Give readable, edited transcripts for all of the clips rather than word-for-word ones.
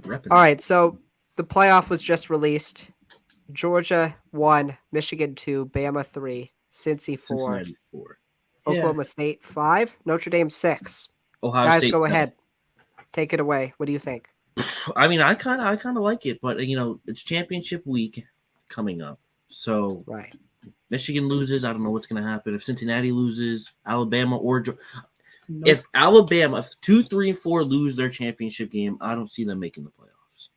Repping. All right, so the playoff was just released. Georgia 1, Michigan 2, Bama 3, Cincy 4, Cincinnati 4. Yeah. Oklahoma State 5, Notre Dame 6. Ohio Guys, State go 7. ahead. Take it away. What do you think? I mean, I kind of like it, but it's championship week coming up. So Right. Michigan loses, I don't know what's going to happen. If Cincinnati loses, Alabama or Nope. if Alabama, if 2, 3, and 4 lose their championship game, I don't see them making the playoffs.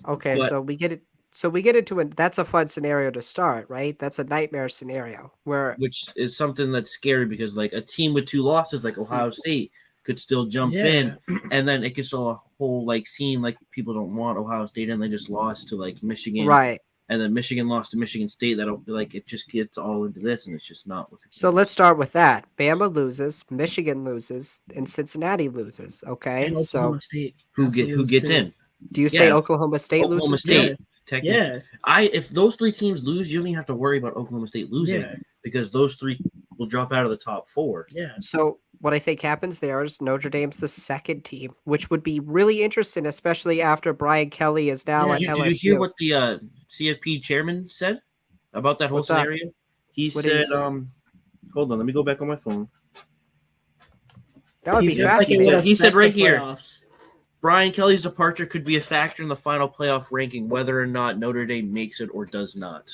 Okay, But- so we get it. So we get into it. That's a fun scenario to start, right? That's a nightmare scenario where Which is something that's scary because like a team with 2 losses like Ohio State could still jump Yeah. in, and then it gets a whole like scene like people don't want Ohio State and they just lost to like Michigan, right. and then Michigan lost to Michigan State. That'll like it just gets all into this, and it's just not what. So let's start with that. Bama loses, Michigan loses, and Cincinnati loses. Okay, And so Oklahoma State. who has to lose gets too. in? do you say Yeah. Oklahoma State Oklahoma loses State. too? Technically, Yeah. if those 3 teams lose, you don't even have to worry about Oklahoma State losing Yeah. because those 3 will drop out of the top 4. Yeah. So what I think happens there is Notre Dame's the second team, which would be really interesting, especially after Brian Kelly is now Yeah, at Did LSU. you hear what the CFP chairman said about that whole What's up? scenario? He What did he said, say? hold on, let me go back on my phone. That would be He said, like, it fascinating. would He said affect right the here. playoffs. Brian Kelly's departure could be a factor in the final playoff ranking, whether or not Notre Dame makes it or does not.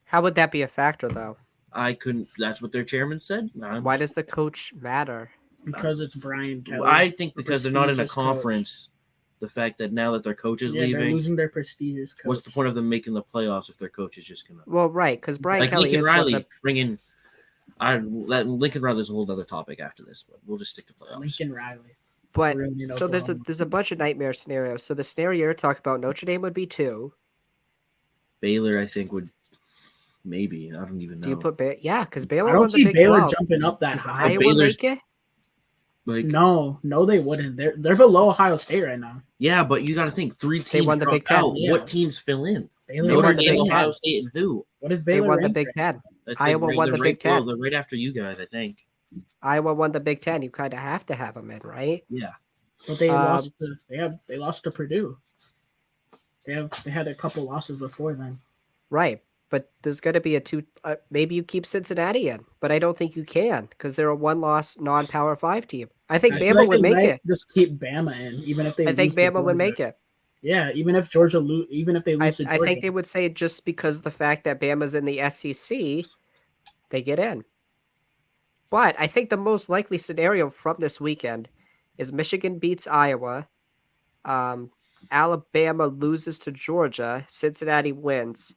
How would that be a factor, though? I couldn't. That's what their chairman said. Why does the coach matter? Because it's Brian Kelly. I think because they're not in a prestigious coach. conference. The fact that now that their coach is Yeah, they're leaving, losing their prestigious coach. what's the point of them making the playoffs if their coach is just gonna Well, right, because Brian like Kelly Lincoln is one of Riley the bring in? Lincoln Riley's a whole other topic after this, but we'll just stick to playoffs. Lincoln Riley. but Really in so Oklahoma. there's a bunch of nightmare scenarios. So the scenario you're talking about, Notre Dame would be 2. Baylor, I think, would maybe. I don't even know. Do you put yeah? Because I Baylor don't won the see Big Baylor 12. jumping up that Does high. Iowa Baylor's- make it? like No, they wouldn't. They're below Ohio State right now. yeah, but you got to think 3 teams won the drop Big Ten, out. yeah. What teams fill in? Baylor They Notre won the Dame, Big Ohio Ten. State, and who? What is They Baylor? won the ranked Big right Ten. That's Iowa like, won the they're Big right below- Ten. They're right after you guys, I think. Iowa won the Big Ten. You kind of have to have them in, right? Yeah. But they Um, lost to they lost to Purdue. They had a couple losses before then. Right. But there's going to be a 2. Maybe you keep Cincinnati in, but I don't think you can because they're a 1-loss non-Power 5 team. I think I feel Bama like would they make might it. Just keep Bama in, even if they. I think lose to Bama would Georgia. make it. Yeah, even if Georgia even if they I lose to Georgia. think they would say just because the fact that Bama's in the SEC, they get in. But I think the most likely scenario from this weekend is Michigan beats Iowa, Alabama loses to Georgia, Cincinnati wins,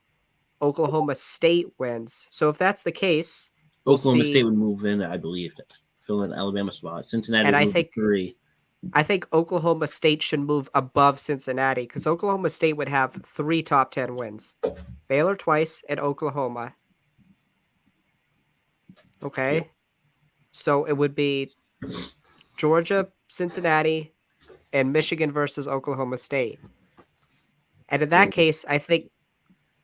Oklahoma State wins. So if that's the case, we'll Oklahoma see. State would move in, I believe, to fill in Alabama spot. Cincinnati And would I move think- to 3. I think Oklahoma State should move above Cincinnati because Oklahoma State would have 3 top 10 wins. Baylor twice and Oklahoma. Okay. Yeah. So it would be Georgia, Cincinnati, and Michigan versus Oklahoma State. And in that Georgia- case, I think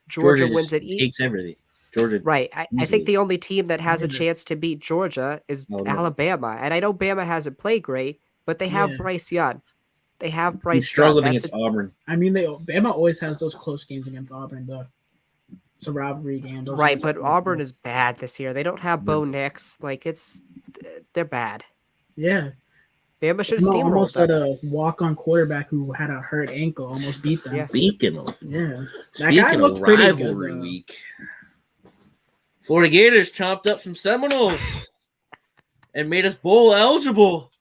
Georgia just wins it each. takes everything. Georgia, Right. I easily. think the only team that has a Georgia. chance to beat Georgia is Alabama. Alabama. And I know Bama hasn't played great, but they have Yeah. Bryce Young. They have who Bryce Young. struggled That's against Auburn. I mean, Bama always has those close games against Auburn, though. It's a rivalry game. Those right, games but are Auburn close. is bad this year. They don't have Bo Nix. Like they're bad. Yeah. Bama should have Bama almost steamrolled let them. a walk-on quarterback who had a hurt ankle almost beat them. Yeah. Speaking of Yeah. Speaking looked of pretty good, rivalry though. week, Florida Gators chomped up some Seminoles and made us bowl eligible.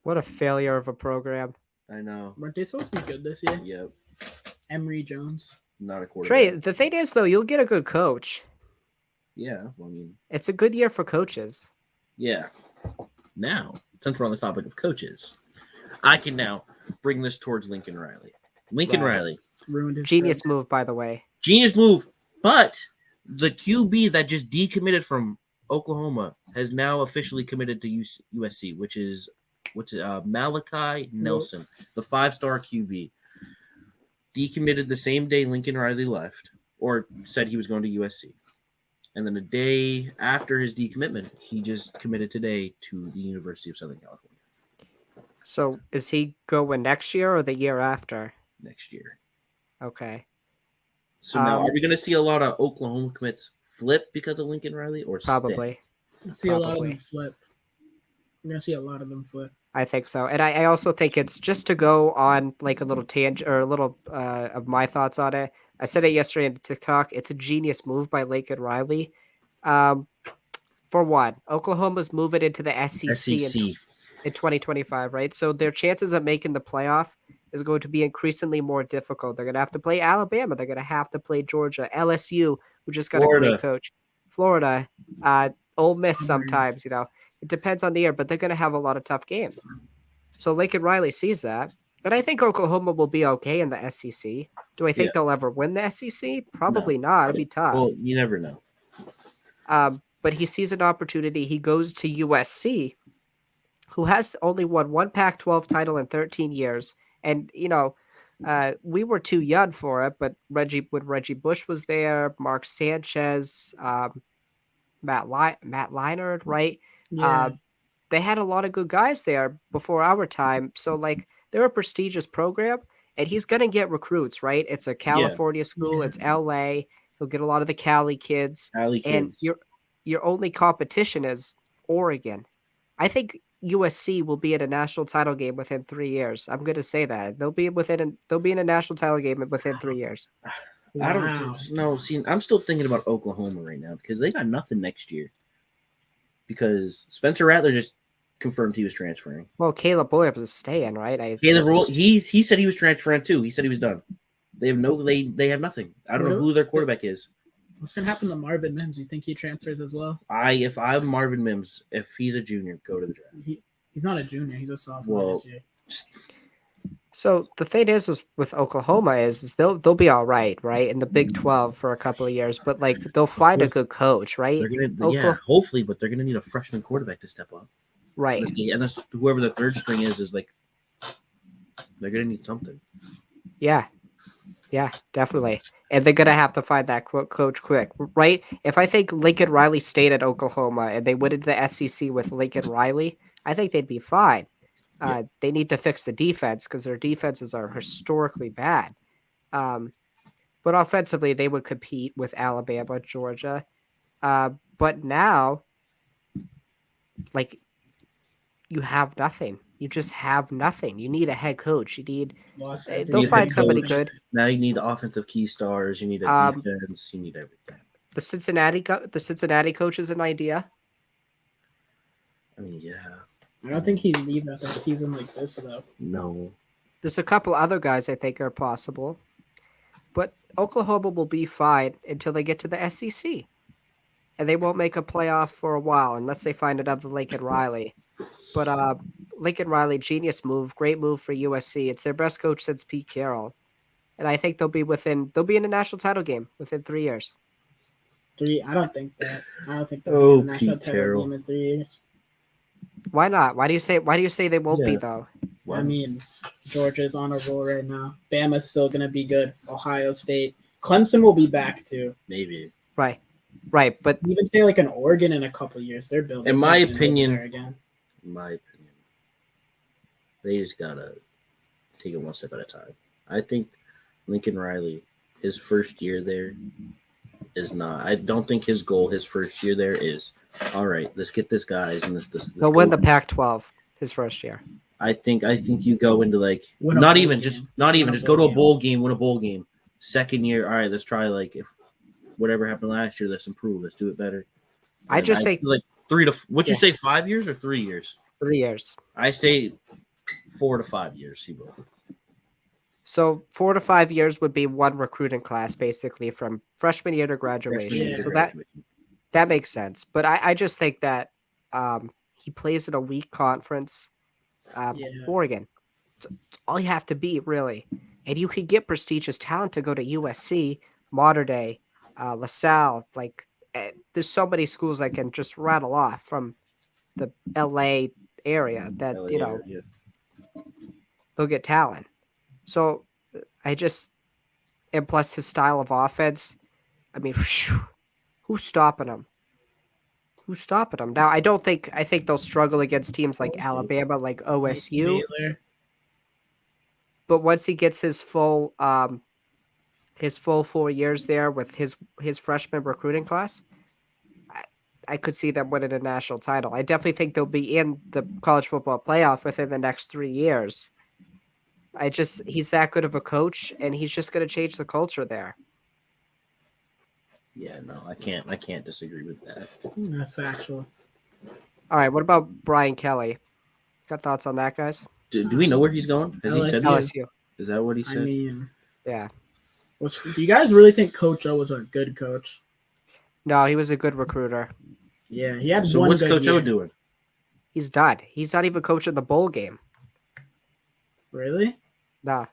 What a failure of a program. I know. Weren't they supposed to be good this year? Yep. Emory Jones. Not a Trey, quarterback. the thing is though, you'll get a good coach. Yeah. Well, I mean, It's a good year for coaches. yeah. Now, since we're on the topic of coaches, I can now bring this towards Lincoln Riley. Lincoln Right. Riley, Ruined his Genius career. move, by the way. genius move, but the QB that just decommitted from Oklahoma has now officially committed to USC, which is Malachi Nelson, the 5-star QB. Decommitted the same day Lincoln Riley left, or said he was going to USC. And then a day after his decommitment, he just committed today to the University of Southern California. So is he going next year or the year after? next year. Okay. So now, Um, are we going to see a lot of Oklahoma commits flip because of Lincoln Riley or stay? Probably. I see a lot of Probably. them flip. I'm gonna see a lot of them flip. I think so. And I also think it's just to go on like a little tangent or a little of my thoughts on it. I said it yesterday on TikTok. It's a genius move by Lincoln Riley. Um, for one, Oklahoma's moving into the SEC SEC. in 2025, right? So their chances of making the playoff is going to be increasingly more difficult. They're going to have to play Alabama. They're going to have to play Georgia, LSU, who just got a Florida. great coach, Florida, Ole Miss Auburn. sometimes, you know. It depends on the year, but they're going to have a lot of tough games. So Lincoln Riley sees that. And I think Oklahoma will be okay in the SEC. Do I think Yeah. they'll ever win the SEC? Probably not. It'll be tough. Well, you never know. But he sees an opportunity. He goes to USC, who has only won one Pac-12 title in 13 years. And, you know, we were too young for it, but when Reggie Bush was there, Mark Sanchez, Matt Leinart, right? Yeah, They had a lot of good guys there before our time. So, like, they're a prestigious program, and he's going to get recruits, right? It's a California school. Yeah. It's LA. He'll get a lot of the Cali kids. Alley And kids. your only competition is Oregon. I think USC will be in a national title game within 3 years. I'm going to say that they'll be in a national title game within 3 years. I don't Wow. know. See, I'm still thinking about Oklahoma right now because they got nothing next year. Because Spencer Rattler just confirmed he was transferring. Well, Caleb Williams is staying, right? Caleb Roll, he said he was transferring too. He said he was done. They have nothing. I don't know Really? who their quarterback is. What's gonna happen to Marvin Mims? You think he transfers as well? If I'm Marvin Mims, if he's a junior, go to the draft. He's not a junior. He's a sophomore Well, this year. So the thing is with Oklahoma is they'll be all right in the Big 12 for a couple of years, but like they'll find a good coach, right? They're gonna hopefully, but they're gonna need a freshman quarterback to step up. Right. And that's whoever the third string is like they're gonna need something. Yeah, definitely. And they're gonna have to find that coach quick, right? If I think Lincoln Riley stayed at Oklahoma and they went into the SEC with Lincoln Riley, I think they'd be fine. They need to fix the defense because their defenses are historically bad. But offensively, they would compete with Alabama, Georgia. But now, like, you have nothing. You just have nothing. You need a head coach. You need. They'll need a find head somebody coach. good. Now you need offensive key stars. You need a defense. You need everything. The Cincinnati coach is an idea. I mean, yeah. I don't think he'd leave after a season like this though. No. There's a couple other guys I think are possible, but Oklahoma will be fine until they get to the SEC, and they won't make a playoff for a while unless they find another Lincoln Riley. But Lincoln Riley, genius move, great move for USC. It's their best coach since Pete Carroll, and I think they'll be in a national title game within 3 years. I don't think that. I don't think they'll Oh, win a national Pete title Carroll. game in 3 years. Why not? Why do you say they won't be Yeah. though? I mean, Georgia's on a roll right now. Bama's still gonna be good. Ohio State, Clemson will be back too. Maybe. Right. But Even say like an Oregon in a couple years, they're building. In my something over opinion- there again. In my opinion, they just gotta take it one step at a time. I think Lincoln Riley, his first year there, is not. I don't think his goal, his first year there, is all right. Let's get this guys and this. he'll win the Pac-12 his first year. I think you go into like Win a not bowl even game. just not Win even a just go to bowl a game. bowl game, win a bowl game. Second year, all right. Let's try like if whatever happened last year, let's improve. Let's do it better. I And just think feel like 3 to what you Yeah. say 5 years or 3 years. 3 years. I say 4 to 5 years. He will. So 4 to 5 years would be one recruiting class, basically from freshman year to graduation. year to So that makes sense. But I just think that he plays in a weak conference. Yeah. Oregon, it's all you have to be really, and you can get prestigious talent to go to USC, Mater Dei, LaSalle. Like there's so many schools I can just rattle off from the LA area that Yeah. they'll get talent. So and plus his style of offense. I mean, who's stopping him? who's stopping them now? I think they'll struggle against teams like Alabama, like OSU. Baylor. But once he gets his full 4 years there with his freshman recruiting class, I could see them winning a national title. I definitely think they'll be in the college football playoff within the next 3 years. He's that good of a coach, and he's just going to change the culture there. Yeah, no, I can't disagree with that. That's factual. All right, what about Brian Kelly? Got thoughts on that, guys? Do we know where he's going? Has he said that? LSU. Is that what he I said? mean, Yeah. do you guys really think Coach O was a good coach? No, he was a good recruiter. Yeah, he had So one what's good Coach O year. doing? He's done. He's not even coaching the bowl game. Really? Nah.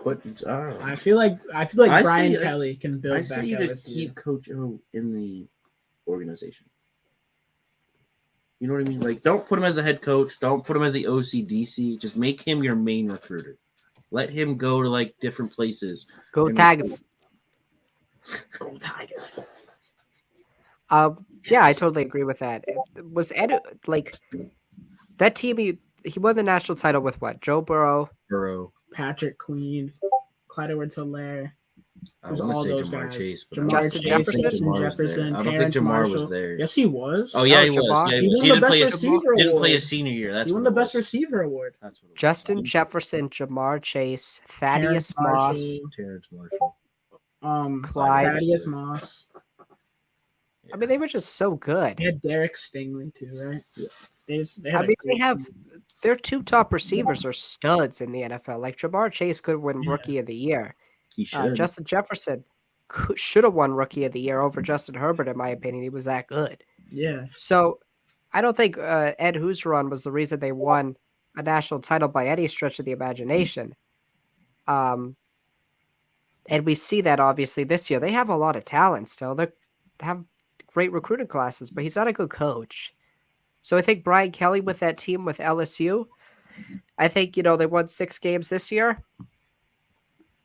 What? Oh. I feel like I Brian say- Kelly can build I back say you just LSU. keep Coach O in the organization. You know what I mean? Like, don't put him as the head coach. Don't put him as the OCDC. Just make him your main recruiter. Let him go to like different places. Go And- Tigers. Go Tigers. Yeah, I totally agree with that. Was Ed like that team? He won the national title with what? Joe Burrow. Burrow. Patrick Queen, Clyde Edwards-Helaire. I There's want all to say those Jamar guys. Chase, but Jamar Justin Chase, Jefferson? Justin Jamar was there. Jefferson, I don't Terrence think Jamar Marshall. was there. Yes, he was. Oh yeah, Oh, he was. Jamar. Yeah, He won he the didn't best play his receiver didn't play award. his senior year. That's He won what the it best was. receiver award. That's what it was. Justin Jefferson, Jamar Chase, Thaddeus Terrence Moss. Marshall, Terrence Marshall. Clyde. Thaddeus Moss. I mean, they were just so good. They had Derek Stingley too, right? Yeah. They I had a mean, great team. their two top receivers are studs in the NFL. Like Jamar Chase could win Yeah. Rookie of the Year. He should. Justin Jefferson should have won Rookie of the Year over Justin Herbert, in my opinion. He was that good. Yeah. So I don't think Ed Houseron was the reason they won a national title by any stretch of the imagination. And we see that obviously this year. They have a lot of talent still. They have great recruiting classes, but he's not a good coach. So I think Brian Kelly with that team with LSU, I think, they won 6 games this year.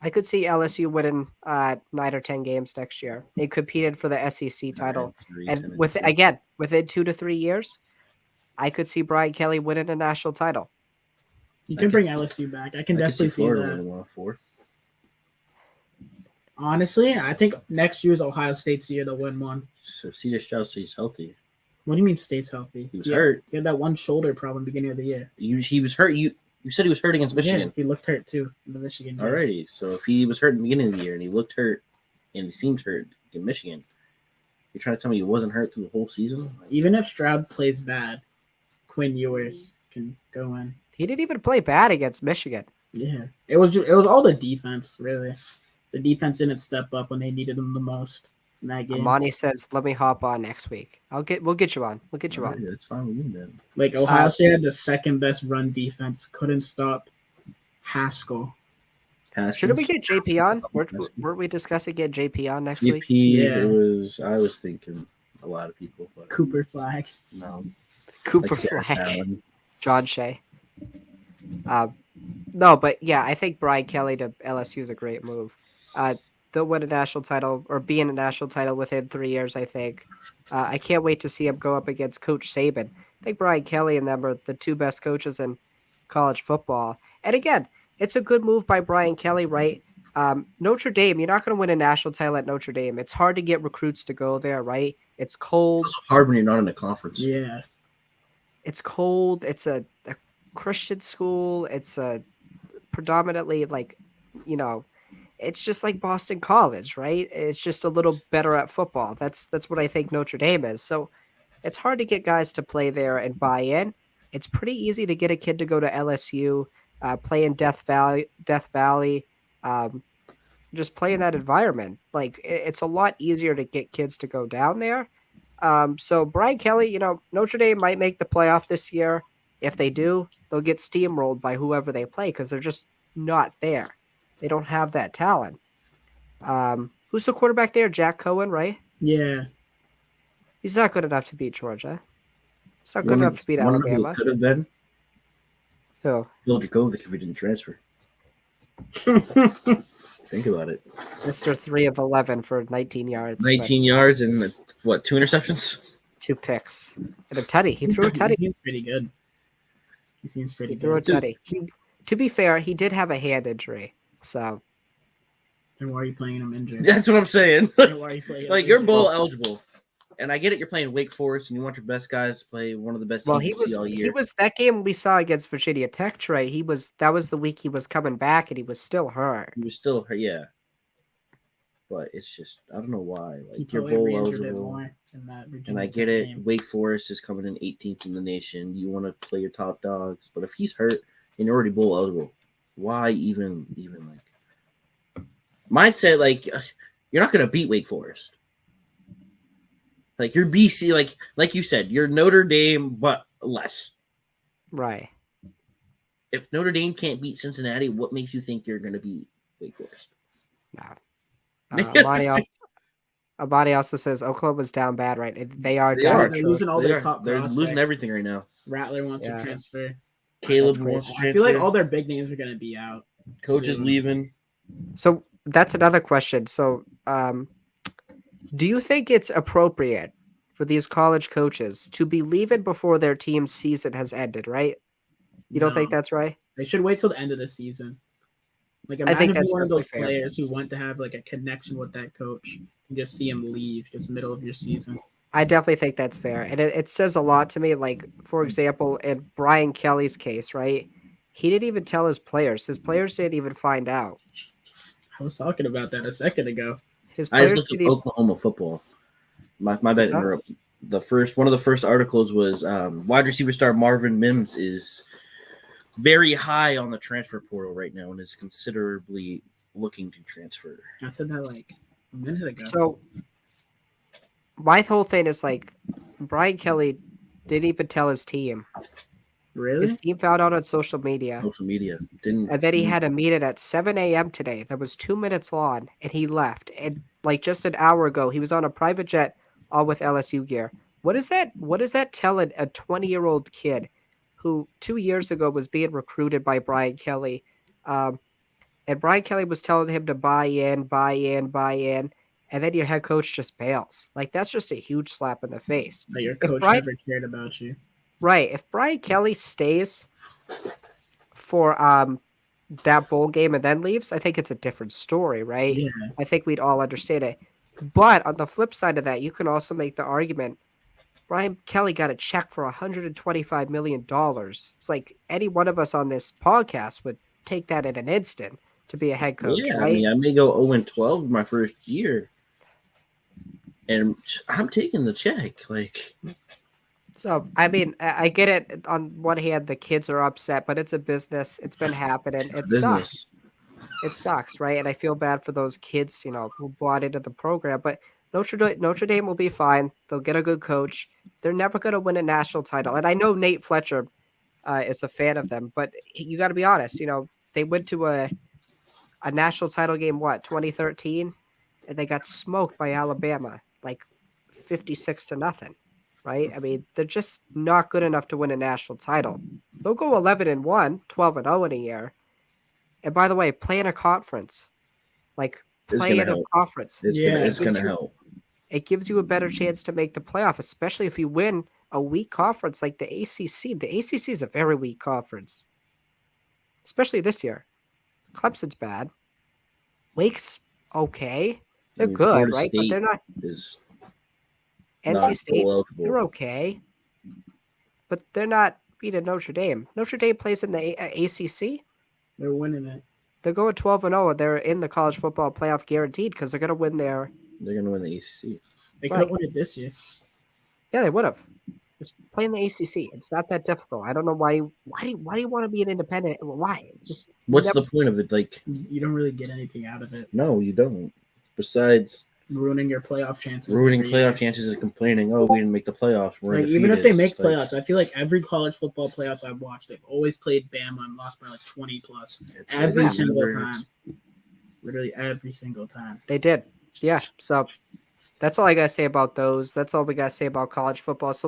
I could see LSU winning 9 or 10 games next year. They competed for the SEC title. And within 2 to 3 years, I could see Brian Kelly winning a national title. You can bring LSU back. I can definitely see Florida that. winning 4. Honestly, I think next year's Ohio State's year they'll win one. So C.J. Stroud stays healthy. What do you mean stays healthy? He was hurt. He had that one shoulder problem beginning of the year. He was hurt. You said he was hurt against Michigan. Yeah, he looked hurt too in the Michigan game. Alrighty. So if he was hurt in the beginning of the year and he looked hurt and he seemed hurt in Michigan, you're trying to tell me he wasn't hurt through the whole season? Even if Stroud plays bad, Quinn Ewers can go in. He didn't even play bad against Michigan. Yeah, it was all the defense really. The defense didn't step up when they needed them the most in that game. Amani says, "Let me hop on next week. We'll get you on. We'll get you on." Alright, that's fine with me then. Like Ohio State had the second best run defense, couldn't stop Haskell. Shouldn't we get JP on? Weren't we discussing getting JP on next week? JP, Yeah. I was thinking a lot of people, but Cooper Flag. no. Cooper Like Sarah Flag, Allen. John Shea. No, but yeah, I think Brian Kelly to LSU is a great move. They'll win a national title or be in a national title within 3 years, I think. I can't wait to see him go up against Coach Saban. I think Brian Kelly and them are the two best coaches in college football. And again, it's a good move by Brian Kelly, right? Notre Dame, you're not going to win a national title at Notre Dame. It's hard to get recruits to go there, right? It's cold. It's also hard when you're not in a conference. Yeah. It's cold. It's a Christian school. It's a predominantly it's just like Boston College, right? It's just a little better at football. That's what I think Notre Dame is. So it's hard to get guys to play there and buy in. It's pretty easy to get a kid to go to LSU, play in Death Valley, just play in that environment. Like it's a lot easier to get kids to go down there. So Brian Kelly, Notre Dame might make the playoff this year. If they do, they'll get steamrolled by whoever they play because they're just not there. They don't have that talent. Who's the quarterback there? Jack Cohen, right? Yeah. He's not good enough to beat Georgia. He's not good enough to beat Alabama. Could have been Who? Bill Dracovic if he didn't transfer. Think about it. Mr. 3 of 11 for 19 yards. but 19 yards and what? 2 interceptions. 2 picks. And a tutty. He threw a tutty. He seems pretty good. He seems pretty He threw a good. tutty. To be fair, he did have a hand injury. So And why are you playing him injured? That's what I'm saying. And why are you playing him Like you're injured? bowl eligible, and I get it. You're playing Wake Forest, and you want your best guys to play one of the best. well, teams he you was see all year. that game we saw against Virginia Tech, Trey. That was the week he was coming back and he was still hurt. He was still hurt, yeah. But it's just I don't know why. He Like you're probably bowl re-injured it eligible, more in that Virginia and I Tech get it. game. Wake Forest is coming in 18th in the nation. You want to play your top dogs, but if he's hurt and you're already bowl eligible, why even like mindset? Like you're not gonna beat Wake Forest. Like you're BC, like you said, you're Notre Dame, but less. Right. If Notre Dame can't beat Cincinnati, what makes you think you're gonna beat Wake Forest? Amani also says Oklahoma's down bad, right? They are They down. are. They're losing all They their are. top They're prospects. losing everything right now. Rattler wants Yeah. to transfer. Caleb crazy. wants to I transfer. feel like all their big names are going to be out. Coach is soon. leaving. So that's another question. So, do you think it's appropriate for these college coaches to be leaving before their team's season has ended? Right? You don't think No. that's right? They should wait till the end of the season. Like I think imagine that's being one of those definitely fair. players who want to have like a connection with that coach and just see him leave just middle of your season. I definitely think that's fair, and it says a lot to me. Like, for example, in Brian Kelly's case, right? He didn't even tell his players. His players didn't even find out. I was talking about that a second ago. His I players just looked didn't at even. Oklahoma football. My bad. What's that? Interrupt. One of the first articles was wide receiver star Marvin Mims is very high on the transfer portal right now and is considerably looking to transfer. I said that like a minute ago. So, my whole thing is like, Brian Kelly didn't even tell his team. Really? His team found out on social media. Social media didn't. And then he had a meeting at 7 a.m. today that was 2 minutes long, and he left. And like just an hour ago, he was on a private jet, all with LSU gear. What is that? What is that telling a 20-year-old kid who 2 years ago was being recruited by Brian Kelly? And Brian Kelly was telling him to buy in, and then your head coach just bails. Like that's just a huge slap in the face. That your If coach Brian- never cared about you. Right. If Brian Kelly stays for that bowl game and then leaves, I think it's a different story, right? Yeah. I think we'd all understand it. But on the flip side of that, you can also make the argument Brian Kelly got a check for $125 million. It's like any one of us on this podcast would take that in an instant to be a head coach, Yeah, right? I mean, I may go 0-12 my first year, and I'm taking the check. Like, So, I mean, I get it. On one hand, the kids are upset, but it's a business. It's been happening. It sucks. It sucks, right? And I feel bad for those kids, who bought into the program. But Notre Dame will be fine. They'll get a good coach. They're never going to win a national title. And I know Nate Fletcher is a fan of them, but you got to be honest. They went to a national title game, 2013? And they got smoked by Alabama, like 56-0. Right? I mean, they're just not good enough to win a national title. They'll go 11-1, 12-0 in a year. And by the way, play in a conference. Like, It's play gonna in a help. conference. it's Yeah, gonna, it's it's- gonna help. It gives you a better chance to make the playoff, especially if you win a weak conference like the ACC. The ACC is a very weak conference, especially this year. Clemson's bad. Wake's okay. They're I mean, good, Florida right? But State they're not. Is NC not State, bowl eligible. they're okay, but they're not beating Notre Dame. Notre Dame plays in the ACC. They're winning it. They're going 12-0, and they're in the college football playoff guaranteed because they're going to win their. They're gonna win the ACC. They Right. could win it this year. Yeah, they would have. Just play in the ACC. It's not that difficult. I don't know why. Why do you want to be an independent? Why? Just What's never- the point of it? Like, You don't really get anything out of it. no, you don't. Besides Ruining your playoff chances. ruining every playoff year. chances and complaining, oh, we didn't make the playoffs. We're Like, even if they undefeated. make It's like, playoffs, I feel like every college football playoffs I've watched, they've always played Bama and lost by like 20 plus. it's Every like single numbers. time. Literally every single time. They did. Yeah. So that's all I got to say about those. That's all we got to say about college football. So